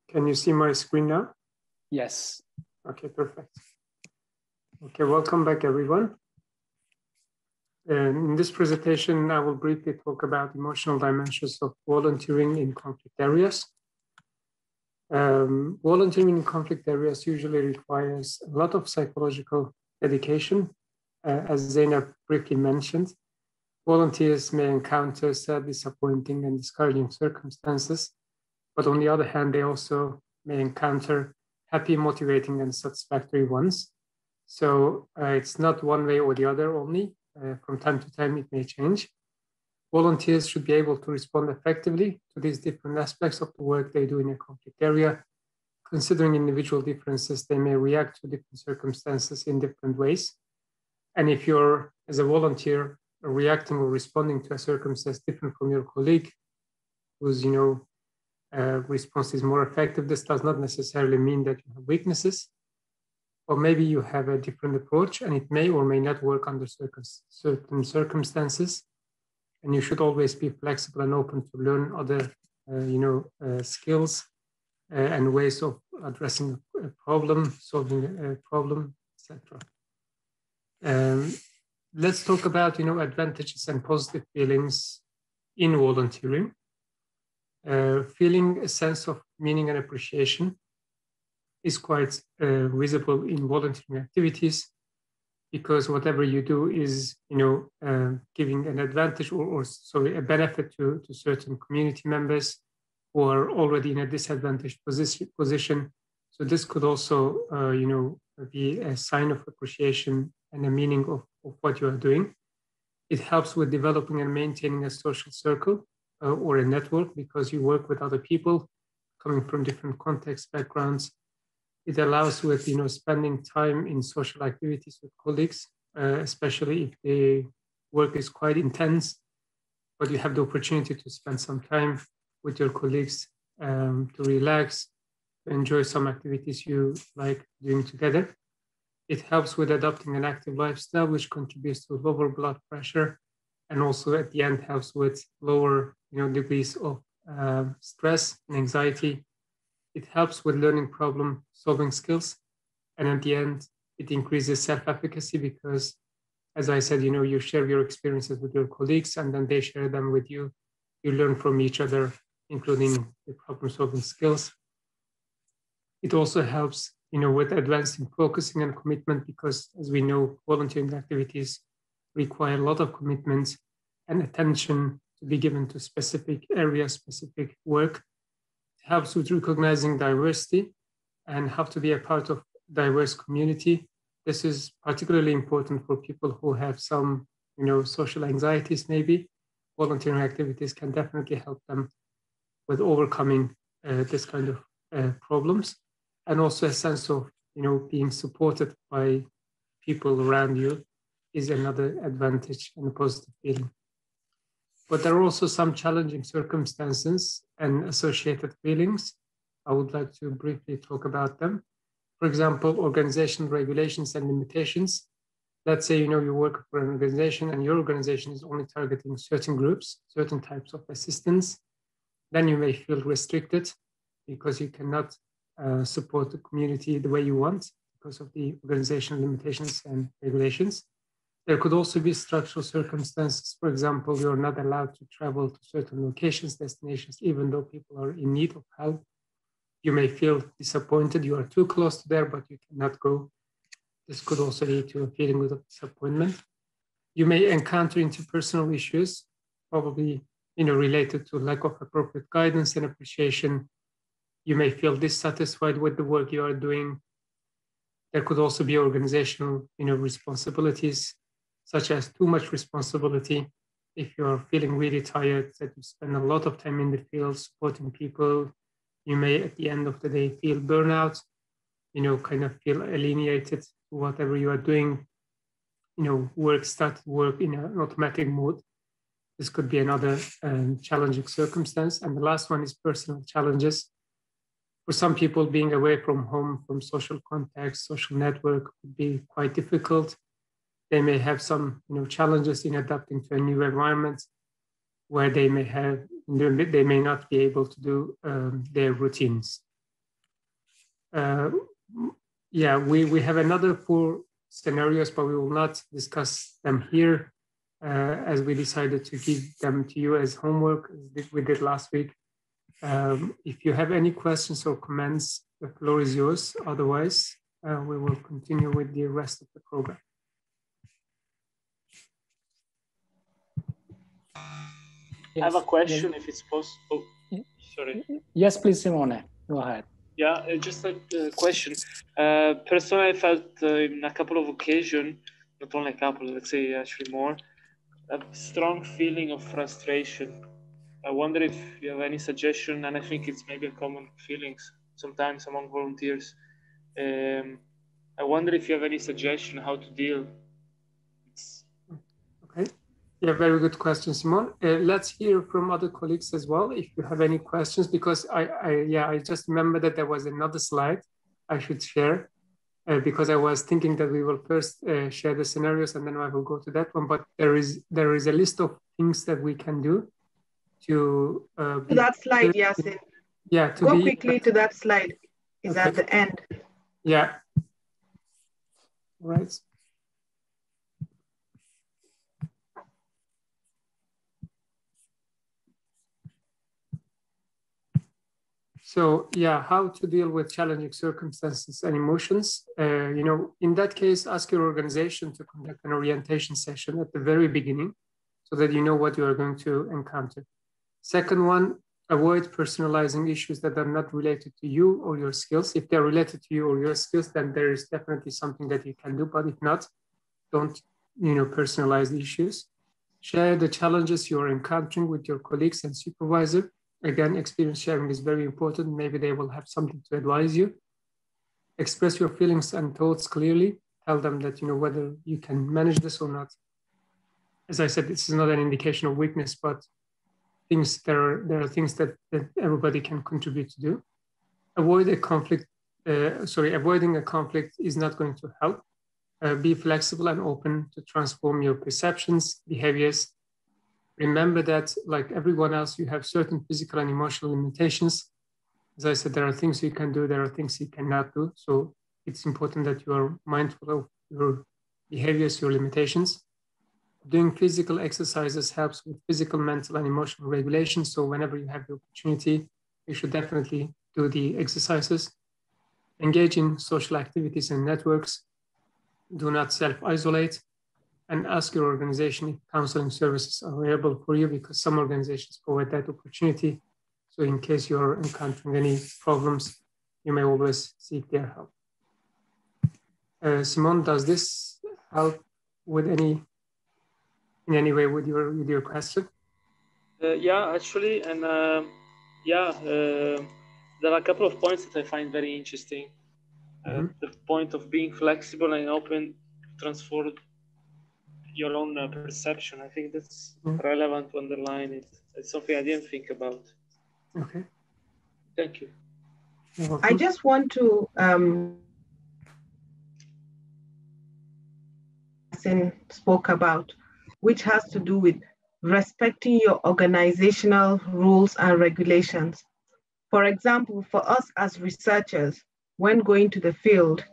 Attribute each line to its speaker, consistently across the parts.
Speaker 1: Can you see my screen now?
Speaker 2: Yes.
Speaker 1: Okay, perfect. Okay, welcome back, everyone. In this presentation, I will briefly talk about emotional dimensions of volunteering in conflict areas. Volunteering in conflict areas usually requires a lot of psychological dedication. As Zainab briefly mentioned, volunteers may encounter sad, disappointing, and discouraging circumstances, but on the other hand, they also may encounter happy, motivating, and satisfactory ones. So it's not one way or the other only. From time to time, it may change. Volunteers should be able to respond effectively to these different aspects of the work they do in a conflict area. Considering individual differences, they may react to different circumstances in different ways. And if you're, as a volunteer, reacting or responding to a circumstance different from your colleague, whose response is more effective, this does not necessarily mean that you have weaknesses. Or maybe you have a different approach and it may or may not work under certain circumstances. And you should always be flexible and open to learn other skills and ways of addressing a problem, solving a problem, etc. Let's talk about advantages and positive feelings in volunteering. Feeling a sense of meaning and appreciation is quite visible in volunteering activities, because whatever you do is giving an advantage or a benefit to certain community members who are already in a disadvantaged position. So this could also be a sign of appreciation and a meaning of what you are doing. It helps with developing and maintaining a social circle or a network, because you work with other people coming from different contexts, backgrounds. It allows with spending time in social activities with colleagues, especially if the work is quite intense, but you have the opportunity to spend some time with your colleagues to relax, to enjoy some activities you like doing together. It helps with adopting an active lifestyle, which contributes to lower blood pressure, and also at the end helps with lower degrees of stress and anxiety. It helps with learning problem-solving skills. And at the end, it increases self-efficacy because, as I said, you share your experiences with your colleagues and then they share them with you. You learn from each other, including the problem-solving skills. It also helps, with advancing focusing and commitment, because as we know, volunteering activities require a lot of commitment and attention to be given to specific areas, specific work. Helps with recognizing diversity and how to be a part of diverse community. This is particularly important for people who have some, social anxieties maybe. Volunteering activities can definitely help them with overcoming this kind of problems. And also a sense of, being supported by people around you is another advantage and a positive feeling. But there are also some challenging circumstances and associated feelings. I would like to briefly talk about them. For example, organizational regulations and limitations. Let's say, you work for an organization and your organization is only targeting certain groups, certain types of assistance. Then you may feel restricted because you cannot support the community the way you want because of the organizational limitations and regulations. There could also be structural circumstances. For example, you're not allowed to travel to certain locations, destinations, even though people are in need of help. You may feel disappointed. You are too close to there, but you cannot go. This could also lead to a feeling of disappointment. You may encounter interpersonal issues, probably related to lack of appropriate guidance and appreciation. You may feel dissatisfied with the work you are doing. There could also be organizational responsibilities, such as too much responsibility. If you're feeling really tired, that you spend a lot of time in the field supporting people, you may at the end of the day feel burnout, kind of feel alienated to whatever you are doing, start work in an automatic mode. This could be another challenging circumstance. And the last one is personal challenges. For some people, being away from home, from social context, social network could be quite difficult. They may have some challenges in adapting to a new environment where they may not be able to do their routines. yeah, we have another 4 scenarios, but we will not discuss them here as we decided to give them to you as homework, as we did last week. If you have any questions or comments, the floor is yours. Otherwise, we will continue with the rest of the program.
Speaker 2: Yes, I have a question, yes. If it's possible. Oh, sorry.
Speaker 3: Yes, please, Simone. Go ahead.
Speaker 2: Yeah, just a question. Personally, I felt in a couple of occasions, not only a couple, let's say actually more, a strong feeling of frustration. I wonder if you have any suggestion, and I think it's maybe a common feeling sometimes among volunteers. I wonder if you have any suggestion how to deal.
Speaker 1: Okay. Yeah, very good question, Simon. Let's hear from other colleagues as well if you have any questions, because I just remember that there was another slide I should share because I was thinking that we will first share the scenarios and then I will go to that one. But there is a list of things that we can do to
Speaker 4: that slide, Yasin.
Speaker 1: Yeah,
Speaker 4: go quickly to that slide. Is okay. At the end.
Speaker 1: Yeah. Right. So yeah, how to deal with challenging circumstances and emotions. You know, in that case, ask your organization to conduct an orientation session at the very beginning so that you know what you are going to encounter. Second one, avoid personalizing issues that are not related to you or your skills. If they're related to you or your skills, then there is definitely something that you can do, but if not, don't, you know, personalize the issues. Share the challenges you are encountering with your colleagues and supervisor. Again, experience sharing is very important. Maybe they will have something to advise you. Express your feelings and thoughts clearly. Tell them that, you know, whether you can manage this or not. As I said, this is not an indication of weakness, but there are things that everybody can contribute to do. Avoiding a conflict is not going to help. Be flexible and open to transform your perceptions, behaviors. Remember that, like everyone else, you have certain physical and emotional limitations. As I said, there are things you can do, there are things you cannot do. So it's important that you are mindful of your behaviors, your limitations. Doing physical exercises helps with physical, mental, and emotional regulation. So whenever you have the opportunity, you should definitely do the exercises. Engage in social activities and networks. Do not self-isolate. And ask your organization if counseling services are available for you, because some organizations provide that opportunity. So in case you're encountering any problems, you may always seek their help. Simone, does this help with in any way with your question?
Speaker 2: Yeah, actually, and there are a couple of points that I find very interesting. The point of being flexible and open to transform your own perception. I think that's relevant to underline it. It's something I didn't think about.
Speaker 1: Okay.
Speaker 2: Thank you.
Speaker 4: I just want to spoke about, which has to do with respecting your organizational rules and regulations. For example, for us as researchers, when going to the field,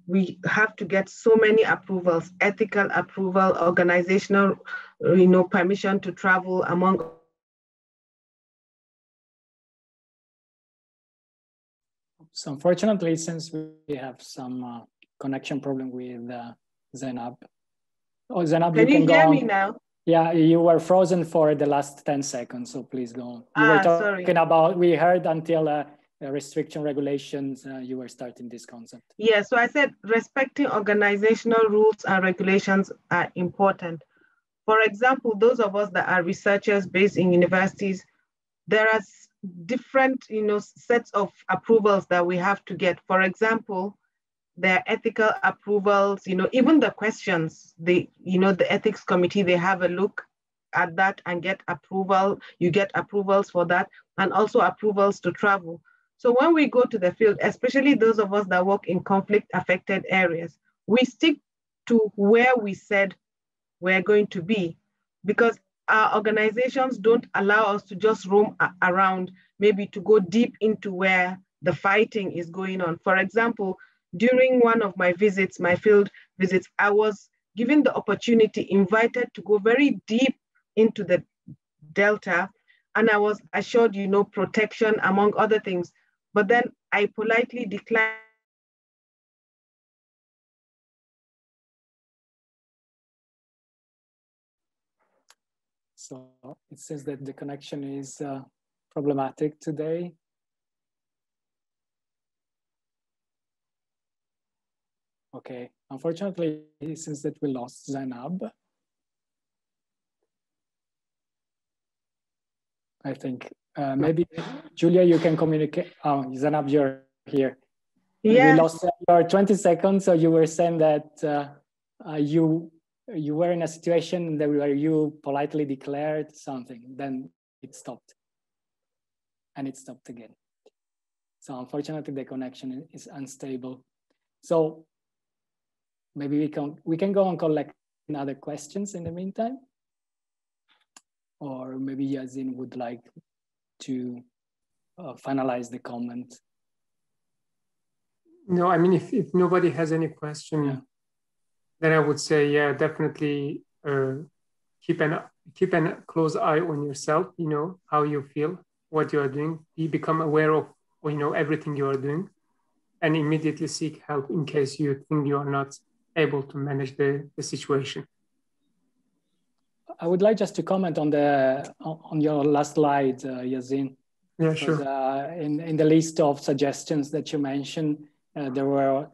Speaker 4: we have to get so many approvals, ethical approval, organizational, permission to travel among.
Speaker 3: So unfortunately, since we have some connection problem with Zainab. Oh, Zainab,
Speaker 4: can you
Speaker 3: go
Speaker 4: hear
Speaker 3: on.
Speaker 4: me now?
Speaker 3: Yeah, you were frozen for the last 10 seconds, so please go on. You were talking about, we heard until restriction regulations, you were starting this concept.
Speaker 4: Yeah, so I said respecting organizational rules and regulations are important. For example, those of us that are researchers based in universities, there are different sets of approvals that we have to get. For example, there are ethical approvals, even the questions, the ethics committee, they have a look at that and get approval. You get approvals for that, and also approvals to travel. So when we go to the field, especially those of us that work in conflict affected areas, we stick to where we said we're going to be, because our organizations don't allow us to just roam around, maybe to go deep into where the fighting is going on. For example, during one of my visits, my field visits, I was given the opportunity, invited to go very deep into the Delta, and I was assured, you know, protection among other things. But then I politely declined.
Speaker 3: So it says that the connection is problematic today. Okay, unfortunately, it seems that we lost Zainab. I think maybe Julia, you can communicate. Oh, Zainab, you're here. Yeah. We lost your 20 seconds. So you were saying that you were in a situation that where you politely declared something, then it stopped, and it stopped again. So unfortunately, the connection is unstable. So maybe we can go on collecting other questions in the meantime, or maybe Yazin would like to finalize the comment.
Speaker 1: No, I mean, if nobody has any question, then I would say, yeah, definitely keep a close eye on yourself. You know how you feel, what you are doing. You become aware of, you know, everything you are doing, and immediately seek help in case you think you are not able to manage the situation.
Speaker 3: I would like just to comment on your last slide, Yazin.
Speaker 1: Yeah, sure.
Speaker 3: In the list of suggestions that you mentioned, there were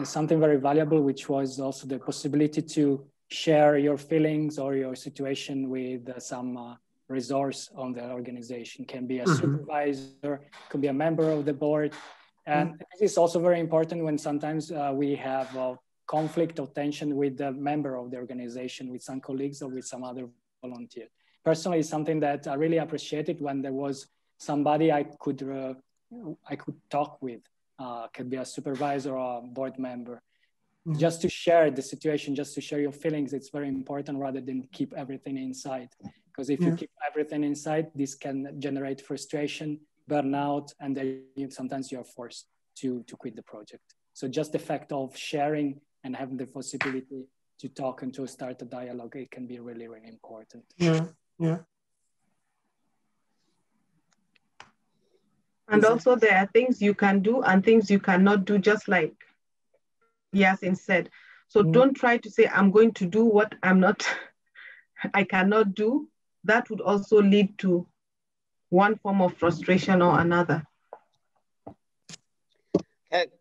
Speaker 3: something very valuable, which was also the possibility to share your feelings or your situation with some resource on the organization. Can be a supervisor, could be a member of the board. And this is also very important when sometimes we have conflict or tension with the member of the organization, with some colleagues or with some other volunteer. Personally, it's something that I really appreciated when there was somebody I could talk with. Could be a supervisor or a board member. Just to share the situation, just to share your feelings, it's very important rather than keep everything inside. Because if you keep everything inside, this can generate frustration, burnout, and then sometimes you're forced to quit the project. So just the fact of sharing and having the possibility to talk and to start a dialogue, it can be really, really important.
Speaker 1: Yeah.
Speaker 4: And also there are things you can do and things you cannot do, just like Yasin said. So don't try to say, I'm going to do what I cannot do. That would also lead to one form of frustration or another.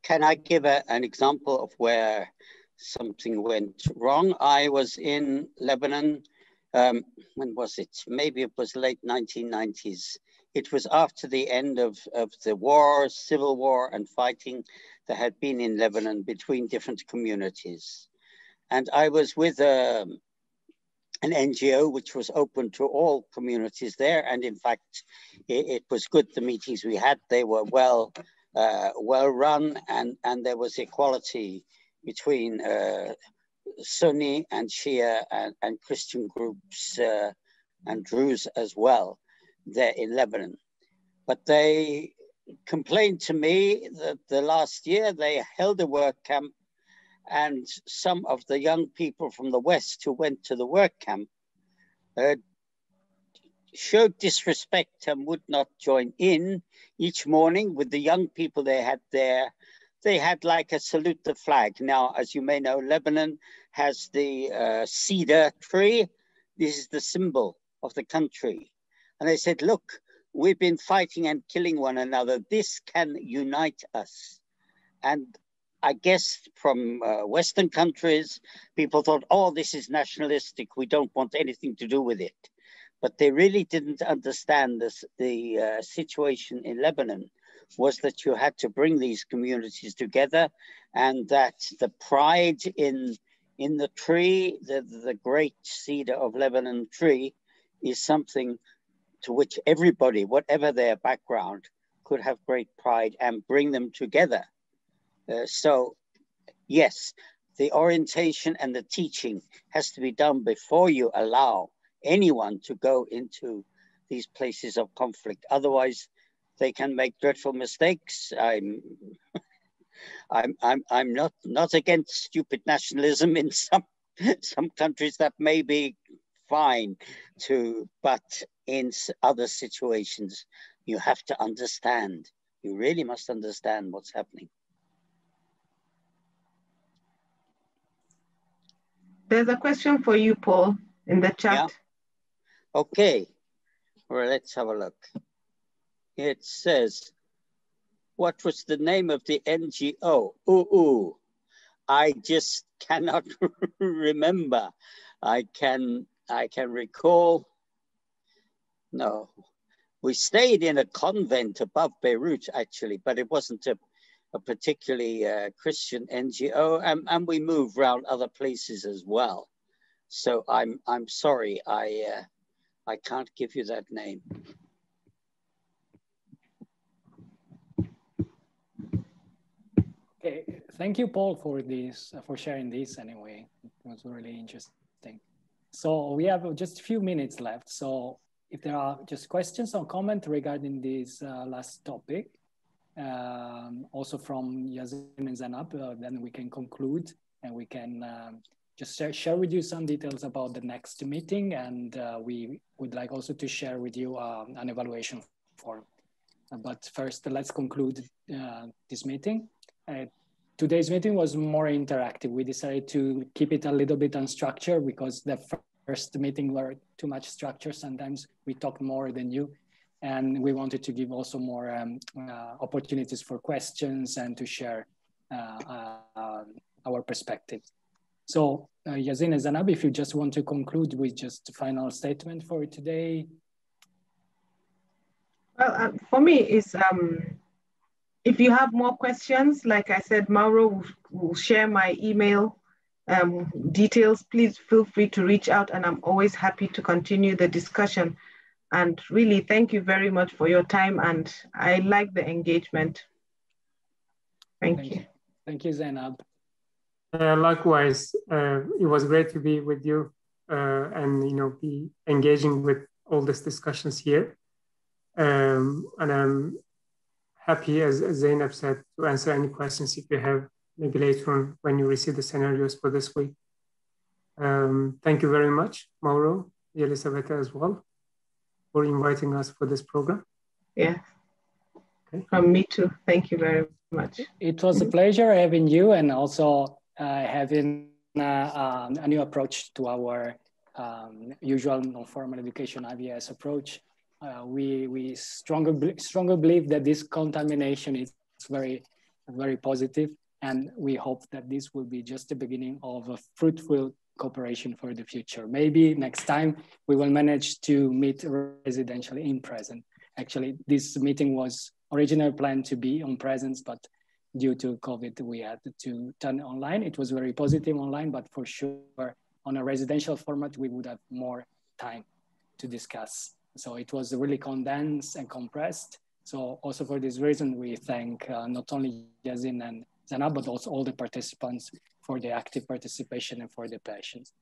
Speaker 5: Can I give an example of where something went wrong? I was in Lebanon, when was it? Maybe it was late 1990s. It was after the end of the war, civil war and fighting that had been in Lebanon between different communities. And I was with an NGO which was open to all communities there. And in fact, it was good, the meetings we had, they were well run, and there was equality between Sunni and Shia and Christian groups and Druze as well there in Lebanon. But they complained to me that the last year they held a work camp, and some of the young people from the West who went to the work camp showed disrespect and would not join in each morning with the young people they had there. They had like a salute the flag. Now, as you may know, Lebanon has the cedar tree. This is the symbol of the country. And they said, look, we've been fighting and killing one another. This can unite us. And I guess from Western countries, people thought, oh, this is nationalistic. We don't want anything to do with it. But they really didn't understand this. The situation in Lebanon was that you had to bring these communities together, and that the pride in the tree, the great cedar of Lebanon tree, is something to which everybody, whatever their background, could have great pride and bring them together. So yes, the orientation and the teaching has to be done before you allow anyone to go into these places of conflict. Otherwise, They can make dreadful mistakes. I'm not against stupid nationalism in some countries. That may be fine too, but in other situations, you have to understand. You really must understand what's happening.
Speaker 4: There's a question for you, Paul, in the chat.
Speaker 5: Yeah. Okay. Well, let's have a look. It says, what was the name of the NGO? Ooh, I just cannot remember. I can recall. No, we stayed in a convent above Beirut, actually, but it wasn't a particularly Christian NGO, and we moved around other places as well. So I'm sorry, I can't give you that name.
Speaker 3: Okay, thank you, Paul, for this, for sharing this anyway. It was really interesting. So we have just a few minutes left. So if there are just questions or comments regarding this last topic, also from Yazin and Zanab, then we can conclude and we can just share with you some details about the next meeting. And we would like also to share with you an evaluation form. But first, let's conclude this meeting. Today's meeting was more interactive. We decided to keep it a little bit unstructured because the first meeting were too much structure. Sometimes we talk more than you. And we wanted to give also more opportunities for questions and to share our perspective. So Yazin and Zanab, if you just want to conclude with just a final statement for today.
Speaker 4: Well, for me, it's if you have more questions, like I said, Mauro will share my email details. Please feel free to reach out, and I'm always happy to continue the discussion. And really, thank you very much for your time, and I like the engagement. Thank you.
Speaker 3: Thank you, Zainab.
Speaker 1: Likewise, it was great to be with you and be engaging with all these discussions here. And I'm happy, as Zainab said, to answer any questions if you have maybe later on when you receive the scenarios for this week. Thank you very much, Mauro, Elisabetta as well, for inviting us for this program.
Speaker 4: Yeah,
Speaker 1: okay.
Speaker 4: From me too. Thank you very much.
Speaker 3: It was a pleasure having you and also having a new approach to our usual non-formal education IVS approach. We strongly believe that this contamination is very, very positive, and we hope that this will be just the beginning of a fruitful cooperation for the future. Maybe next time we will manage to meet residentially in person. Actually, this meeting was originally planned to be on presence, but due to COVID, we had to turn online. It was very positive online, but for sure on a residential format, we would have more time to discuss. So it was really condensed and compressed. So also for this reason, we thank not only Yazin and Zanab, but also all the participants for the active participation and for the patience.